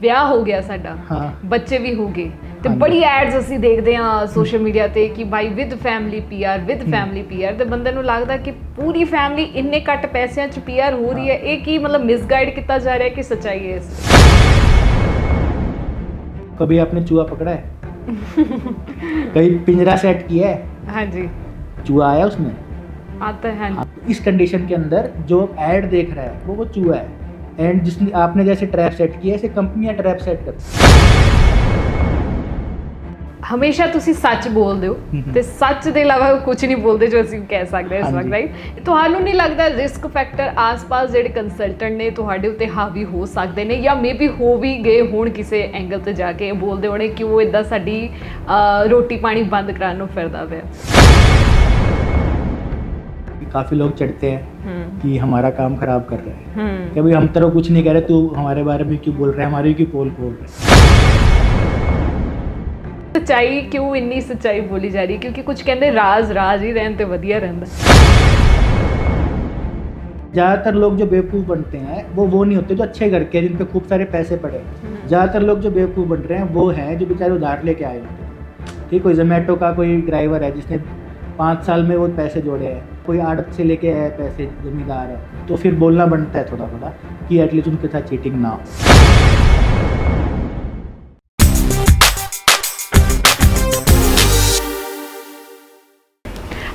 ਵਿਆਹ ਹੋ ਗਿਆ ਸਾਡਾ, ਬੱਚੇ ਵੀ ਹੋ ਗਏ ਤੇ ਬੜੀ ਐਡਸ ਅਸੀਂ ਦੇਖਦੇ ਹਾਂ ਸੋਸ਼ਲ ਮੀਡੀਆ ਤੇ ਕਿ ਬਾਈ with family PR, with family PR, ਤੇ ਬੰਦੇ ਨੂੰ ਲੱਗਦਾ ਕਿ ਪੂਰੀ ਫੈਮਿਲੀ ਇੰਨੇ ਘੱਟ ਪੈਸਿਆਂ 'ਚ ਪੀਆਰ ਹੋ ਰਹੀ ਹੈ। ਇਹ ਕੀ मतलब मिसगाइड किया जा रहा है कि सच्चाई है इसमें? कभी आपने चूहा पकड़ा है? कहीं पिंजरा सेट किया है? हाँ जी, चूहा आया उसमें? आता है। हाँ। इस कंडीशन के अंदर जो ऐड देख रहा है वो चूहा है। एंड जिसने आपने जैसे ट्रैप सेट किया ऐसे कंपनियां ट्रैप सेट करती। हमेशा तुसी सच बोलते हो ते सच दे इलावा कुछ नहीं बोलते जो ਅਸੀਂ ਕਹਿ ਸਕਦੇ ਹਾਂ ਇਸ ਵਕਤ, ਰਾਈਟ? ਤੁਹਾਨੂੰ ਨਹੀਂ ਲੱਗਦਾ ਰਿਸਕ ਫੈਕਟਰ ਆਸ-ਪਾਸ ਜਿਹੜੇ ਕੰਸਲਟੈਂਟ ਨੇ ਤੁਹਾਡੇ ਉੱਤੇ ਹਾਵੀ ਹੋ ਸਕਦੇ ਨੇ, ਜਾਂ ਮੇਬੀ ਹੋ ਵੀ ਗਏ ਹੋਣ ਕਿਸੇ ਐਂਗਲ ਤੇ ਜਾ ਕੇ ਬੋਲਦੇ ਹੋਣੇ ਕਿ ਉਹ ਇਦਾਂ ਸਾਡੀ ਰੋਟੀ ਪਾਣੀ ਬੰਦ ਕਰਾਉਣ ਨੂੰ ਫਿਰਦਾ ਪਿਆ? काफी लोग चढ़ते हैं कि हमारा काम खराब कर रहे हैं, कि भाई हम तेरे कुछ नहीं कह रहे, तू हमारे बारे में क्यों बोल रहे हैं, हमारी क्यों पोल खोल रहे हैं। सच्चाई क्यों इन्नी सच्चाई बोली जा रही है? क्योंकि कुछ कहते राज राज ही रहन ते वधिया रहंदा। ज़्यादातर लोग जो बेवकूफ़ बनते हैं वो नहीं होते जो अच्छे घर के हैं, जिन पे खूब सारे पैसे पड़े हैं। ज़्यादातर लोग जो बेवकूफ़ बन रहे हैं वो हैं जो बेचारे उधार लेके आए होते हैं। ठीक, कोई जोमेटो का कोई ड्राइवर है जिसने 5 साल में वो पैसे जोड़े हैं, कोई आड़त से लेके आया पैसे, जमींदार है, तो फिर बोलना बनता है थोड़ा थोड़ा कि एटलीस्ट उनके साथ चीटिंग ना हो।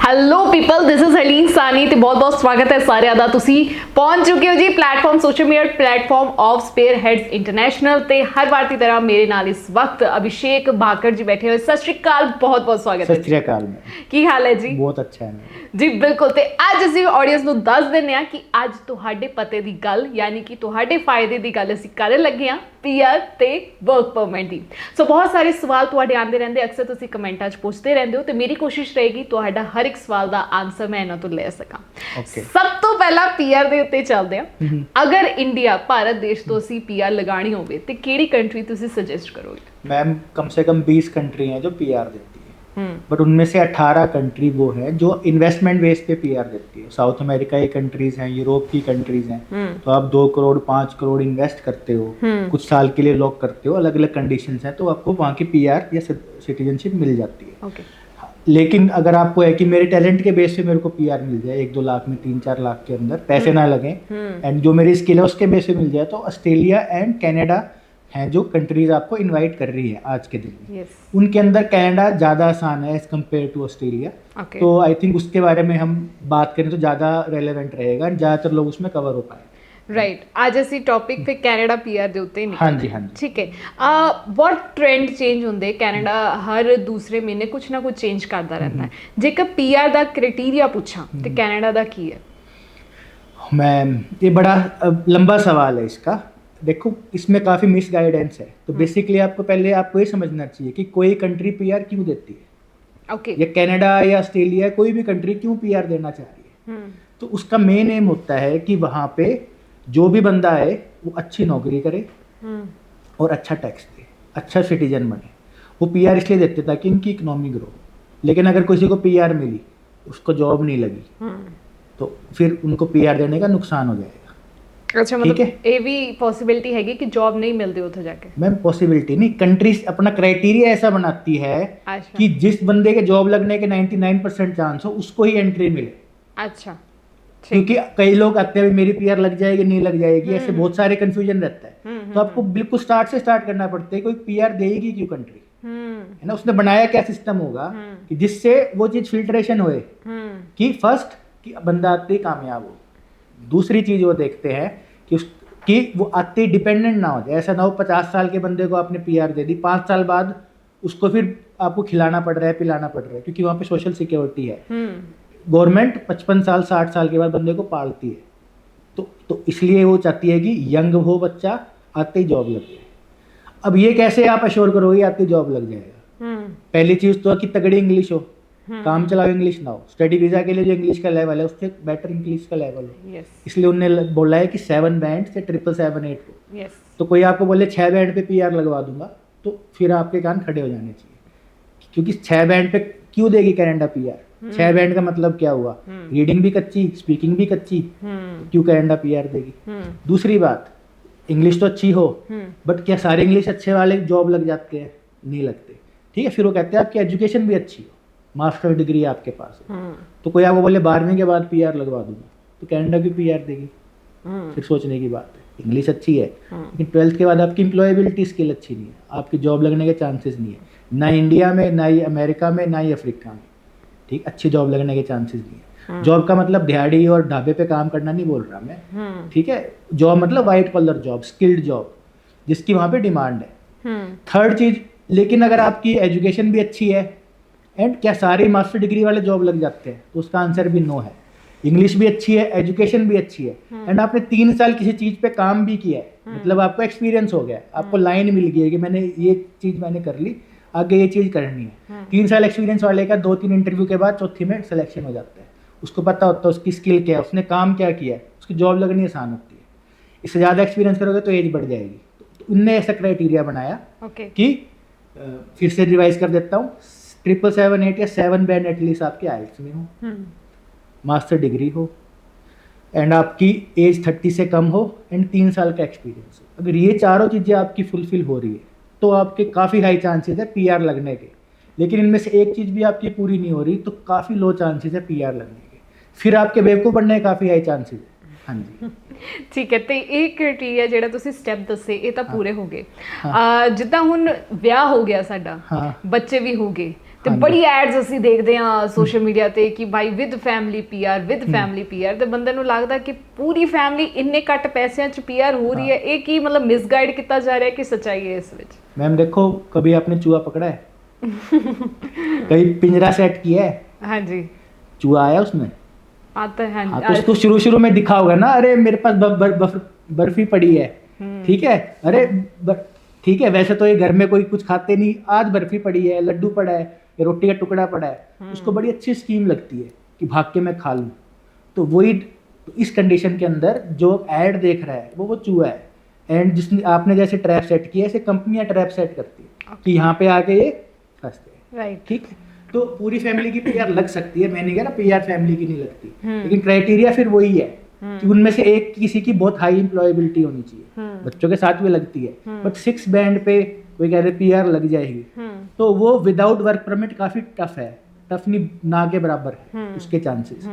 Hello people, this is Harleen Sani ਤੇ ਬਹੁਤ-ਬਹੁਤ ਸਵਾਗਤ ਹੈ ਸਾਰਿਆਂ ਦਾ। ਤੁਸੀਂ ਪਹੁੰਚ ਚੁੱਕੇ ਹੋ ਜੀ platform, social media platform of spare heads international, ਤੇ ਹਰ ਵਾਰ ਦੀ ਤਰ੍ਹਾਂ ਮੇਰੇ ਨਾਲ ਇਸ ਵਕਤ ਅਭਿਸ਼ੇਕ ਬਾਕਰ ਜੀ ਬੈਠੇ ਹੋਏ। ਸਤਿ ਸ਼੍ਰੀ ਅਕਾਲ, ਬਹੁਤ-ਬਹੁਤ ਸਵਾਗਤ ਹੈ। ਸਤਿ ਸ਼੍ਰੀ ਅਕਾਲ। ਕੀ ਹਾਲ ਹੈ ਜੀ? ਬਹੁਤ ਅੱਛਾ ਹੈ ਜੀ, ਬਿਲਕੁਲ। ਤੇ ਅੱਜ ਅਸੀਂ ਆਡੀਅנס ਨੂੰ ਦੱਸ ਦਿੰਦੇ ਹਾਂ ਕਿ ਅੱਜ ਤੁਹਾਡੇ ਪਤੇ ਦੀ ਗੱਲ, ਯਾਨੀ ਕਿ ਤੁਹਾਡੇ ਫਾਇਦੇ ਦੀ ਗੱਲ ਅਸੀਂ ਕਰਨ ਲੱਗੇ ਹਾਂ, ਪੀਆਰ ਤੇ ਵਰਕ ਪਰਮਿਟ ਦੀ। ਸੋ ਬਹੁਤ ਸਾਰੇ ਸਵਾਲ ਤੁਹਾਡੇ ਆਉਂਦੇ ਰਹਿੰਦੇ, ਅਕਸਰ ਤੁਸੀਂ ਕਮੈਂਟਾਂ 'ਚ ਪੁੱਛਦੇ ਰਹਿੰਦੇ ਹੋ, ਤੇ ਮੇਰੀ ਕੋਸ਼ਿਸ਼ ਰਹੇਗੀ ਤੁਹਾਡਾ ਹਰ ਇੱਕ ਸਵਾਲ ਦਾ ਆਨਸਰ ਮੈਂ ਇਹਨਾਂ ਤੋਂ ਲੈ ਸਕਾਂ। ਸਭ ਤੋਂ ਪਹਿਲਾਂ ਪੀਆਰ ਦੇ ਉੱਤੇ ਚੱਲਦੇ ਹਾਂ। ਅਗਰ ਇੰਡੀਆ, ਭਾਰਤ ਦੇਸ਼ ਤੋਂ ਅਸੀਂ ਪੀਆਰ ਲਗਾਣੀ ਹੋਵੇ ਤੇ ਕਿਹੜੀ ਕੰਟਰੀ ਤੁਸੀਂ ਸੁਜੈਸਟ ਕਰੋਗੇ? मैम कम से कम 20 कंट्री हैं जो पीआर देती है, बट उनमें से 18 कंट्री वो है जो इन्वेस्टमेंट बेस पे पीआर देती है। साउथ अमेरिका की कंट्रीज हैं, यूरोप की कंट्रीज हैं, तो आप 2 करोड़ 5 करोड़ इन्वेस्ट करते हो, कुछ साल के लिए लॉक करते हो, अलग अलग कंडीशंस हैं, तो आपको वहाँ की पीआर या सिटीजनशिप मिल जाती है। लेकिन अगर आपको है कि मेरे टैलेंट के बेस पे मेरे को पीआर मिल जाए 1-2 लाख में, 3-4 लाख के अंदर, पैसे ना लगे, एंड जो मेरी स्किल है उसके बेस पे मिल जाए, तो ऑस्ट्रेलिया एंड कनाडा हैं जो कंट्रीज आपको इनवाइट कर रही है आज के दिन में। उनके अंदर कनाडा ज़्यादा आसान है एज कम्पेयर टू ऑस्ट्रेलिया। तो आई थिंक उसके बारे में हम बात करें तो ज़्यादा रेलेवेंट रहेगा, ज़्यादातर लोग उसमें कवर हो पाए। ਰਾਈਟ, ਅੱਜ ਅਸੀਂ ਟੌਪਿਕ ਫਿਰ ਕੈਨੇਡਾ ਪੀਆਰ ਦੇ ਉੱਤੇ ਹੀ ਹਾਂਜੀ ਹਾਂਜੀ ਠੀਕ ਹੈ। ਬਹੁਤ ਟ੍ਰੈਂਡ ਚੇਂਜ ਹੁੰਦੇ, ਕੈਨੇਡਾ ਹਰ ਦੂਸਰੇ ਮਹੀਨੇ ਕੁਛ ਨਾ ਕੁਛ ਚੇਂਜ ਕਰਦਾ ਰਹਿੰਦਾ ਹੈ। ਜੇਕਰ ਪੀਆਰ ਦਾ ਕ੍ਰਾਈਟੇਰੀਆ ਪੁੱਛਾਂ ਤੇ ਕੈਨੇਡਾ ਦਾ ਕੀ ਹੈ? मैम ये बड़ा लंबा सवाल है इसका। देखो, इसमें काफ़ी मिस गाइडेंस है, तो बेसिकली आपको पहले आपको ये समझना चाहिए कि कोई कंट्री पीआर क्यों देती है। ओके, या कनाडा या ऑस्ट्रेलिया, कोई भी कंट्री क्यों पीआर देना चाह रही है, तो उसका मेन एम होता है कि वहाँ पे जो भी बंदा है वो अच्छी नौकरी करे और अच्छा टैक्स दे, अच्छा सिटीजन बने। वो पीआर इसलिए देते ताकि इनकी इकोनॉमी ग्रो। लेकिन अगर किसी को पीआर मिली, उसको जॉब नहीं लगी, तो फिर उनको पीआर देने का नुकसान हो जाएगा। अच्छा, मतलब ये भी पॉसिबिलिटी है कि जॉब नहीं मिलती उधर जाके? मैम पॉसिबिलिटी नहीं, कंट्रीज अपना क्राइटेरिया ऐसा बनाती है कि जिस बंदे के जॉब लगने के 99% चांस हो उसको ही एंट्री मिले। अच्छा, क्योंकि कई लोग आते हैं मेरी पीआर लग जाएगी नहीं लग जाएगी, ऐसे बहुत सारे कंफ्यूजन रहता है। तो आपको बिल्कुल स्टार्ट से स्टार्ट करना पड़ता है, कोई पीआर देगी क्यों कंट्री, है ना? उसने बनाया क्या सिस्टम होगा कि जिससे वो चीज फिल्ट्रेशन होए कि फर्स्ट कि बंदा आते ही कामयाब हो। दूसरी चीज वो देखते हैं कि वो आते ही डिपेंडेंट ना हो जाए। ऐसा ना हो 50 साल के बंदे को आपने पीआर दे दी, 5 साल बाद उसको फिर आपको खिलाना पड़ रहा है, पिलाना पड़ रहा है, क्योंकि वहाँ पे सोशल सिक्योरिटी है। गवर्नमेंट 55 साल 60 साल के बाद बंदे को पालती है, तो इसलिए वो चाहती है कि यंग हो बच्चा, आते ही जॉब लग जाए। अब ये कैसे आप अश्योर करोगे आते ही जॉब लग जाएगा? पहली चीज़ तो कि तगड़ी इंग्लिश हो, काम चलाओ इंग्लिश ना हो। स्टडी वीज़ा के लिए जो इंग्लिश का लेवल है उससे बेटर इंग्लिश का लेवल हो। इसलिए उन्होंने बोला है कि 7 बैंड से 777 को। तो कोई आपको बोले 6 बैंड पे पीआर लगवा दूंगा, तो फिर आपके कान खड़े हो जाने चाहिए, क्योंकि 6 बैंड पे क्यों देगी कनाडा पीआर? 6 बैंड का मतलब क्या हुआ? रीडिंग भी कच्ची, स्पीकिंग भी कच्ची, क्यों कनाडा पीआर देगी? दूसरी बात, इंग्लिश तो अच्छी हो, बट क्या सारे इंग्लिश अच्छे वाले जॉब लग जाते हैं? नहीं लगते। ठीक है, फिर वो कहते हैं आपकी एजुकेशन भी अच्छी हो, मास्टर डिग्री आपके पास हो, तो कोई आपको बोले 12वीं के बाद पीआर लगवा दूंगा, तो कनाडा की पीआर देगी? फिर सोचने की बात है। इंग्लिश अच्छी है, लेकिन 12th के बाद आपकी एम्प्लॉयबिलिटी स्किल अच्छी नहीं है, आपकी जॉब लगने के चांसेस नहीं है, ना इंडिया में, ना ही अमेरिका में, ना ही अफ्रीका में। ठीक, अच्छी जॉब लगने के चांसेस नहीं है। जॉब का मतलब दिहाड़ी और ढाबे पे काम करना नहीं बोल रहा मैं। ठीक है, जॉब मतलब white collar job, skilled job, जिसकी वहाँ पे डिमांड है। थर्ड चीज, लेकिन अगर आपकी एजुकेशन भी अच्छी है, एंड क्या सारे मास्टर डिग्री वाले जॉब लग जाते हैं? तो उसका आंसर भी नो है। इंग्लिश भी अच्छी है, एजुकेशन भी अच्छी है, एंड आपने 3 साल किसी चीज पे काम भी किया है, मतलब आपको एक्सपीरियंस हो गया है, आपको लाइन मिल गई है कि मैंने ये चीज मैंने कर ली, आगे ये चीज करनी है। 3 साल एक्सपीरियंस वाले का 2-3 इंटरव्यू के बाद चौथी में सिलेक्शन हो जाता है। उसको पता होता है उसकी स्किल क्या है, उसने काम क्या किया है, उसकी जॉब लगनी आसान होती है। इससे ज़्यादा एक्सपीरियंस करोगे तो एज बढ़ जाएगी। तो उनने ऐसा क्राइटेरिया बनाया कि फिर से रिवाइज कर देता हूँ, 777-8 या 7 बैंड एटलीस्ट आपके आइल्स में हो, मास्टर डिग्री हो, एंड आपकी एज 30 से कम हो, एंड 3 साल का एक्सपीरियंस हो। अगर ये चारों चीज़ें आपकी फुलफिल हो रही है तो आपके काफ़ी हाई चांसेस है पीआर लगने के। लेकिन इनमें से एक चीज़ भी आपकी पूरी नहीं हो रही तो काफ़ी लो चांसेस है पीआर लगने के, फिर आपके बेवकूफ़ बनने के काफ़ी हाई चांसेस है। हाँ जी, ਠੀਕ ਹੈ। ਤੇ ਇਹ ਕ੍ਰਾਈਟੇਰੀਆ ਜਿਹੜਾ ਤੁਸੀਂ ਸਟੈਪ ਦੱਸੇ ਇਹ ਤਾਂ ਪੂਰੇ ਹੋ ਗਏ। ਜਿੱਦਾਂ ਹੁਣ ਵਿਆਹ ਹੋ ਗਿਆ ਸਾਡਾ, ਬੱਚੇ ਵੀ ਹੋ ਗਏ, ਤੇ ਬੜੀ ਐਡਸ ਅਸੀਂ ਦੇਖਦੇ ਹਾਂ ਸੋਸ਼ਲ ਮੀਡੀਆ ਤੇ ਕਿ ਬਾਈ with family PR, with family PR, ਤੇ ਬੰਦੇ ਨੂੰ ਲੱਗਦਾ ਕਿ ਪੂਰੀ ਫੈਮਿਲੀ ਇੰਨੇ ਘੱਟ ਪੈਸਿਆਂ 'ਚ ਪੀਆਰ ਹੋ ਰਹੀ ਹੈ। ਇਹ ਕੀ ਮਤਲਬ ਮਿਸਗਾਈਡ ਕੀਤਾ ਜਾ ਰਿਹਾ ਕਿ ਸੱਚਾਈ ਹੈ ਇਸ ਵਿੱਚ? मैम देखो, कभी आपने चूहा पकड़ा है? कहीं पिंजरा सेट किया है? हाँ जी, चूहा आया उसमें? आता है। हाँ, तो उसको शुरू में दिखा होगा ना, अरे मेरे पास बर्फी पड़ी है, ठीक है, अरे ठीक है, वैसे तो ये घर में कोई कुछ खाते नहीं, आज बर्फी पड़ी है, लड्डू पड़ा है, या रोटी का टुकड़ा पड़ा है, उसको बड़ी अच्छी स्कीम लगती है कि भाग के मैं खा लूँ। तो वही इस कंडीशन के अंदर जो ऐड देख रहा है वो चूहा है, एंड जिसने आपने जैसे ट्रैप सेट किया, ऐसे कंपनियां ट्रैप सेट करती है कि यहाँ पे आके ये फंसते हैं। राइट, ठीक है, तो पूरी फैमिली की पीआर लग सकती है, मैं नहीं कह रहा पीआर फैमिली की नहीं लगती, लेकिन क्राइटेरिया फिर वही है कि उनमें से एक किसी की बहुत हाई एम्प्लॉयबिलिटी होनी चाहिए। बच्चों के साथ भी लगती है, बट 6 बैंड पे कोई कह रहे पीआर लग जाएगी, तो वो विदाउट वर्क परमिट काफी टफ है, टफ नहीं ना के बराबर है उसके चांसेस।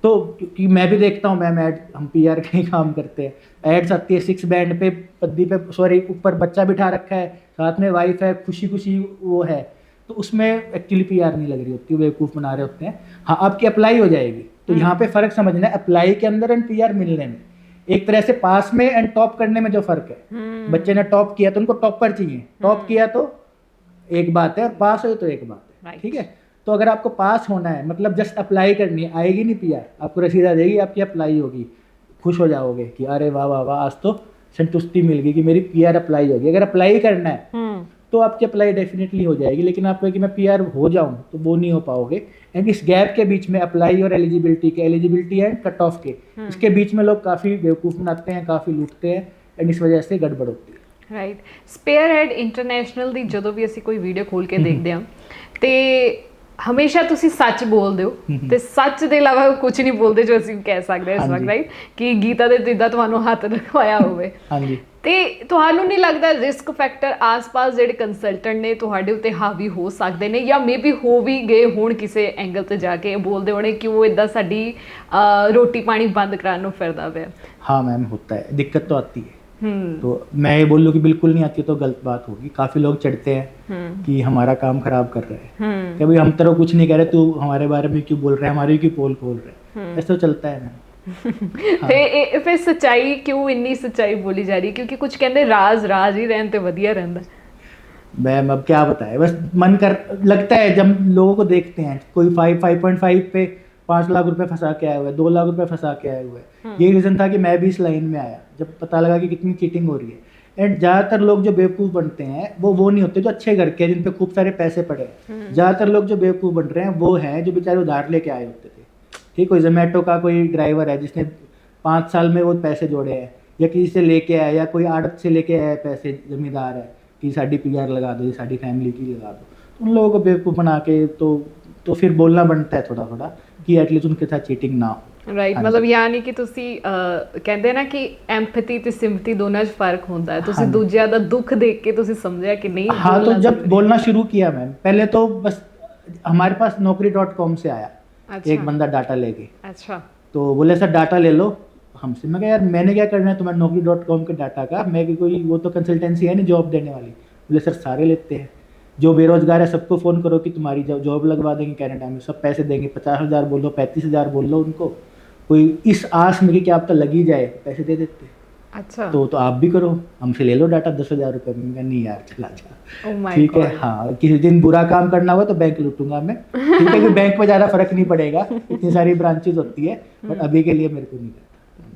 तो क्योंकि मैं भी देखता हूँ, मैम ऐड, हम पीआर का ही काम करते हैं, एड्स आती है 6 बैंड पे, पद्दी पे, सॉरी ऊपर बच्चा बिठा रखा है, साथ में वाइफ है, खुशी खुशी वो है, तो उसमें एक्चुअली पीआर नहीं लग रही होती, बेवकूफ़ बना रहे होते हैं। हाँ, आपकी अप्लाई हो जाएगी, तो यहाँ पे फ़र्क समझना है अप्लाई के अंदर एंड पीआर मिलने में। एक तरह से पास में एंड टॉप करने में जो फ़र्क है, बच्चे ने टॉप किया तो उनको टॉपर चाहिए, टॉप किया तो एक बात है, और पास हो तो एक बात है। ठीक है, तो अगर आपको पास होना है, मतलब जस्ट अप्लाई करनी है, आएगी नहीं पीआर, आपको रसीद आ जाएगी, आपकी अप्लाई होगी, खुश हो जाओगे कि अरे वाह वाह वाह, आज तो संतुष्टि मिल गई कि मेरी पीआर अप्लाई होगी। अगर अप्लाई करना है तो आपकी अप्लाई डेफिनेटली हो जाएगी, लेकिन आप कहें कि मैं पीआर हो जाऊं तो वो नहीं हो पाओगे। एंड इस गैप के बीच में अप्लाई और एलिजिबिलिटी एंड कट ऑफ के इसके बीच में लोग काफ़ी बेवकूफ़ बनाते हैं, काफ़ी लूटते हैं, एंड इस वजह से गड़बड़ होती है। ਰਾਈਟ, ਸਪੇਅਰਹੈਡ ਇੰਟਰਨੈਸ਼ਨਲ ਦੀ ਜਦੋਂ ਵੀ ਅਸੀਂ ਕੋਈ ਵੀਡੀਓ ਖੋਲ ਕੇ ਦੇਖਦੇ ਹਾਂ ਤੇ ਹਮੇਸ਼ਾ ਤੁਸੀਂ ਸੱਚ ਬੋਲਦੇ ਹੋ, ਤੇ ਸੱਚ ਦੇ ਇਲਾਵਾ ਕੁਝ ਨਹੀਂ ਬੋਲਦੇ ਜੋ ਅਸੀਂ ਕਹਿ ਸਕਦੇ ਹਾਂ ਇਸ ਵਕਤ, ਰਾਈਟ, ਕਿ ਗੀਤਾ ਦੇ ਜਿੱਦਾਂ ਤੁਹਾਨੂੰ ਹੱਥ ਰਖਵਾਇਆ ਹੋਵੇ। ਹਾਂਜੀ, ਤੇ ਤੁਹਾਨੂੰ ਨਹੀਂ ਲੱਗਦਾ ਰਿਸਕ ਫੈਕਟਰ ਆਸ-ਪਾਸ ਜਿਹੜੇ ਕੰਸਲਟੈਂਟ ਨੇ ਤੁਹਾਡੇ ਉੱਤੇ ਹਾਵੀ ਹੋ ਸਕਦੇ ਨੇ, ਜਾਂ ਮੇਬੀ ਹੋ ਵੀ ਗਏ ਹੋਣ ਕਿਸੇ ਐਂਗਲ ਤੇ ਜਾ ਕੇ ਬੋਲਦੇ ਹੋਣੇ ਕਿ ਉਹ ਇਦਾਂ ਸਾਡੀ ਰੋਟੀ ਪਾਣੀ ਬੰਦ ਕਰਾਉਣ ਨੂੰ ਫਿਰਦਾ ਪਿਆ? हाँ मैम, होता है, दिक्कत तो आती है। तो मैं ये बोल लूँ कि बिल्कुल नहीं आती तो गलत बात होगी। काफ़ी लोग चढ़ते हैं कि हमारा काम खराब कर रहे हैं, कि भाई हम तेरे कुछ नहीं कह रहे, तू हमारे बारे में क्यों बोल रहे हैं, हमारी क्यों पोल खोल रहे हैं, ऐसा तो चलता है ना। ਤੇ ਫਿਰ ਸੱਚਾਈ ਕਿਉਂ ਇੰਨੀ ਸੱਚਾਈ ਬੋਲੀ ਜਾ ਰਹੀ? क्योंकि कुछ कहते राज राज ही रहने ते वधिया रहंदा। मैम अब क्या बताए, बस मन कर लगता है जब लोगों को देखते हैं, कोई 5.5 पे 5 लाख रुपए फंसा के आए हुए, 2 लाख रुपए फंसा के आए हुए। यही रीज़न था कि मैं भी इस लाइन में आया, जब पता लगा कि कितनी चीटिंग हो रही है। एंड ज़्यादातर लोग जो बेवकूफ़ बनते हैं वो नहीं होते जो अच्छे घर के हैं, जिन पे खूब सारे पैसे पड़े हैं। ज़्यादातर लोग जो बेवकूफ़ बन रहे हैं वो हैं जो बेचारे उधार लेके आए होते थे। ठीक, कोई जोमेटो का कोई ड्राइवर है जिसने 5 साल में वो पैसे जोड़े हैं, या किसी से लेके आया, या कोई आड़त से लेके आया पैसे, जमींदार है कि साड़ी पीआर लगा दो, साड़ी फैमिली की लगा दो। उन लोगों को बेवकूफ़ बना के तो फिर बोलना बनता है थोड़ा थोड़ा कि एटलीस्ट उनके साथ चीटिंग ना हो। ਰਾਈਟ, ਹਾਂਜੀ। ਮਤਲਬ ਯਾਨੀ ਕਿ ਤੁਸੀਂ ਕਹਿੰਦੇ ਨਾ ਕਿ ਐਮਪੈਥੀ ਤੇ ਸਿੰਪੈਥੀ ਦੋਨਾਂ 'ਚ ਫਰਕ ਹੁੰਦਾ ਹੈ, ਤੁਸੀਂ ਹਾਂਜੀ। ਦੂਜਿਆਂ ਦਾ ਦੁੱਖ ਦੇਖ ਕੇ ਤੁਸੀਂ ਸਮਝਿਆ ਕਿ नहीं हाँ, तो बोलना जब जरूरी। बोलना शुरू किया मैम, पहले तो बस हमारे पास naukri.com से आया अच्छा। एक बंदा डाटा लेके, अच्छा। तो बोले सर डाटा ले लो हमसे। मैं कहा यार मैंने क्या करना है तुम्हारे naukri.com के डाटा का, मैं भी कोई वो तो कंसल्टेंसी है नहीं जॉब देने वाली। बोले सर सारे लेते हैं, जो बेरोजगार है सबको फ़ोन करो कि तुम्हारी जॉब लगवा देंगे कनाडा में, सब पैसे देंगे, 50,000 बोलो 35,000 बोल लो उनको, कोई इस आस में कि क्या आप तो लग ही जाए, पैसे दे देते हैं। अच्छा। तो आप भी करो, हमसे ले लो डाटा 10,000 रुपये में। मैं नहीं यार चला जा, Oh my ठीक है। God. हाँ, किसी दिन बुरा काम करना हुआ तो बैंक लूटूंगा मैं, ठीक है, कि बैंक में ज़्यादा फर्क नहीं पड़ेगा, इतनी सारी ब्रांचेज होती है, बट अभी के लिए मेरे को नहीं करता।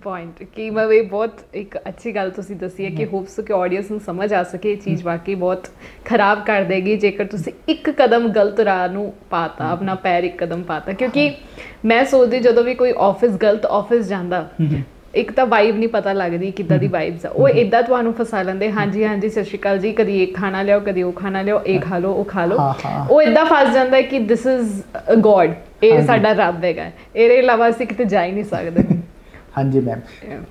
ਪੁਆਇੰਟ ਕਿ ਮੈਂ ਇਹ ਬਹੁਤ ਇੱਕ ਅੱਛੀ ਗੱਲ ਤੁਸੀਂ ਦੱਸੀ ਹੈ ਕਿ ਹੋਪਸ ਕਿ ਆਡੀਅנס ਨੂੰ ਸਮਝ ਆ ਸਕੇ ਇਹ ਚੀਜ਼ ਵਾਕਈ ਬਹੁਤ ਖਰਾਬ ਕਰ ਦੇਗੀ ਜੇਕਰ ਤੁਸੀਂ ਇੱਕ ਕਦਮ ਗਲਤ ਰਾਹ ਨੂੰ ਪਾਤਾ, ਆਪਣਾ ਪੈਰ ਇੱਕ ਕਦਮ ਪਾਤਾ। ਕਿਉਂਕਿ ਮੈਂ ਸੋਚਦੀ ਜਦੋਂ ਵੀ ਕੋਈ ਆਫਿਸ ਗਲਤ ਆਫਿਸ ਜਾਂਦਾ, ਇੱਕ ਤਾਂ ਵਾਈਬ ਨਹੀਂ ਪਤਾ ਲੱਗਦੀ ਕਿੱਦਾਂ ਦੀ ਵਾਈਬਸ ਆ, ਉਹ ਇਦਾਂ ਤੁਹਾਨੂੰ ਫਸਾ ਲੈਂਦੇ, ਹਾਂਜੀ ਹਾਂਜੀ ਸਤਿ ਸ਼੍ਰੀ ਅਕਾਲ ਜੀ, ਕਦੀ ਇਹ ਖਾਣਾ ਲਿਆਓ, ਕਦੀ ਉਹ ਖਾਣਾ ਲਿਆਓ, ਇਹ ਖਾ ਲਓ ਉਹ ਖਾ ਲਓ, ਉਹ ਇਦਾਂ ਫਸ ਜਾਂਦਾ ਕਿ ਦਿਸ ਇਜ਼ ਗੋਡ, ਇਹ ਸਾਡਾ ਰੱਬ ਹੈਗਾ, ਇਹਦੇ ਇਲਾਵਾ ਅਸੀਂ ਕਿਤੇ ਜਾ ਹੀ ਨਹੀਂ ਸਕਦੇ। हाँ जी मैम,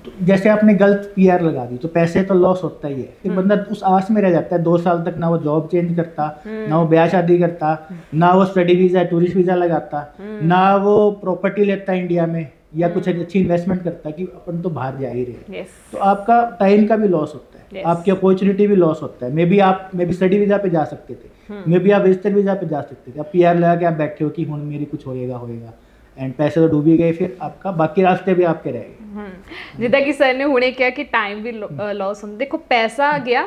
तो जैसे आपने गलत पीआर लगा दी तो पैसे तो लॉस होता ही है, फिर बंदा उस आस में रह जाता है 2 साल तक, ना वो जॉब चेंज करता, ना वो ब्याह शादी करता, ना वो स्टडी वीज़ा टूरिस्ट वीज़ा लगाता, ना वो प्रॉपर्टी लेता इंडिया में या कुछ अच्छी इन्वेस्टमेंट करता कि अपन तो बाहर जा ही रहे हैं। तो आपका टाइम का भी लॉस होता है, आपकी अपॉर्चुनिटी भी लॉस होता है। मे बी स्टडी वीज़ा पे जा सकते थे, मे बी आप विजिटर वीज़ा पे जा सकते थे, अब पीआर लगा के आप बैठे हो कि हुण मेरी कुछ होएगा एंड पैसे तो डूब ही गए, फिर आपका बाकी रास्ते भी आपके रह गए। ਜਿੱਦਾਂ ਕਿ ਸਰ ਨੇ ਹੁਣੇ ਕਿਹਾ ਕਿ ਟਾਈਮ ਵੀ ਲਾਸ ਹੁੰਦਾ, ਦੇਖੋ ਪੈਸਾ ਗਿਆ,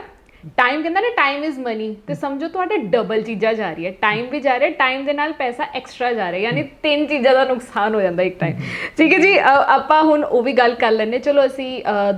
ਟਾਈਮ ਕਹਿੰਦਾ ਨਾ ਟਾਈਮ ਇਜ਼ ਮਨੀ, ਤੇ ਸਮਝੋ ਤੁਹਾਡੇ ਡਬਲ ਚੀਜ਼ਾਂ ਜਾ ਰਹੀ ਹੈ, ਟਾਈਮ ਵੀ ਜਾ ਰਿਹਾ, ਟਾਈਮ ਦੇ ਨਾਲ ਪੈਸਾ ਐਕਸਟਰਾ ਜਾ ਰਿਹਾ, ਯਾਨੀ 3 ਚੀਜ਼ਾਂ ਦਾ ਨੁਕਸਾਨ ਹੋ ਜਾਂਦਾ ਇੱਕ ਟਾਈਮ। ਠੀਕ ਹੈ ਜੀ, ਆਪਾਂ ਹੁਣ ਉਹ ਵੀ ਗੱਲ ਕਰ ਲੈਂਦੇ, ਚਲੋ ਅਸੀਂ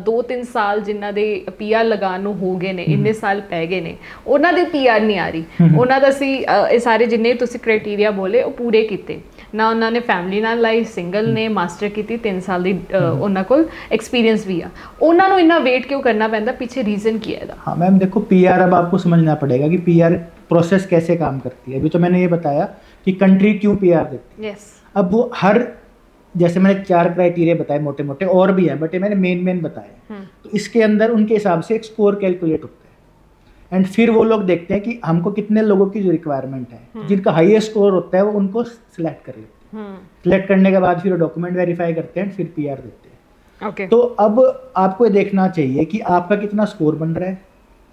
2-3 ਸਾਲ ਜਿਨ੍ਹਾਂ ਦੇ ਪੀਆਰ ਲਗਾਉਣ ਨੂੰ ਹੋ ਗਏ ਨੇ, ਇੰਨੇ ਸਾਲ ਪੈ ਗਏ ਨੇ, ਉਹਨਾਂ ਦੀ ਪੀਆਰ ਨਹੀਂ ਆ ਰਹੀ, ਉਹਨਾਂ ਦਾ ਅਸੀਂ ਇਹ ਸਾਰੇ ਜਿੰਨੇ ਤੁਸੀਂ ਕ੍ਰਾਈਟੇਰੀਆ ਬੋਲੇ ਉਹ ਪੂਰੇ ਕੀਤੇ ਨਾ, ਉਹਨਾਂ ਨੇ ਫੈਮਿਲੀ ਨਾਲ ਲਾਈ, ਸਿੰਗਲ ਨੇ, ਮਾਸਟਰ ਕੀਤੀ, 3 ਸਾਲ ਦੀ ਉਹਨਾਂ ਕੋਲ ਐਕਸਪੀਰੀਅੰਸ ਵੀ ਆ, ਉਹਨਾਂ ਨੂੰ ਇੰਨਾ ਵੇਟ ਕਿਉਂ ਕਰਨਾ ਪੈਂਦਾ, ਪਿੱਛੇ ਰੀਜ਼ਨ ਕੀ ਹੈ ਇਹਦਾ? हाँ मैम देखो, पीआर अब आपको समझना पड़ेगा कि पीआर प्रोसेस कैसे काम करती है। अभी तो मैंने ये बताया कि कंट्री क्यों पीआर देती है। यस। अब वो हर, जैसे मैंने 4 क्राइटेरिया बताए मोटे मोटे, और भी हैं बट ये मैंने मेन बताए, तो इसके अंदर उनके हिसाब से एक स्कोर कैलकुलेट होता है एंड फिर वो लोग देखते हैं कि हमको कितने लोगों की जो रिक्वायरमेंट है, जिनका हाईएस्ट स्कोर होता है वो उनको सिलेक्ट कर लेते हैं। सिलेक्ट करने के बाद फिर वो डॉक्यूमेंट वेरीफाई करते हैं, फिर पीआर देते हैं। ओके। तो अब आपको ये देखना चाहिए कि आपका कितना स्कोर बन रहा है,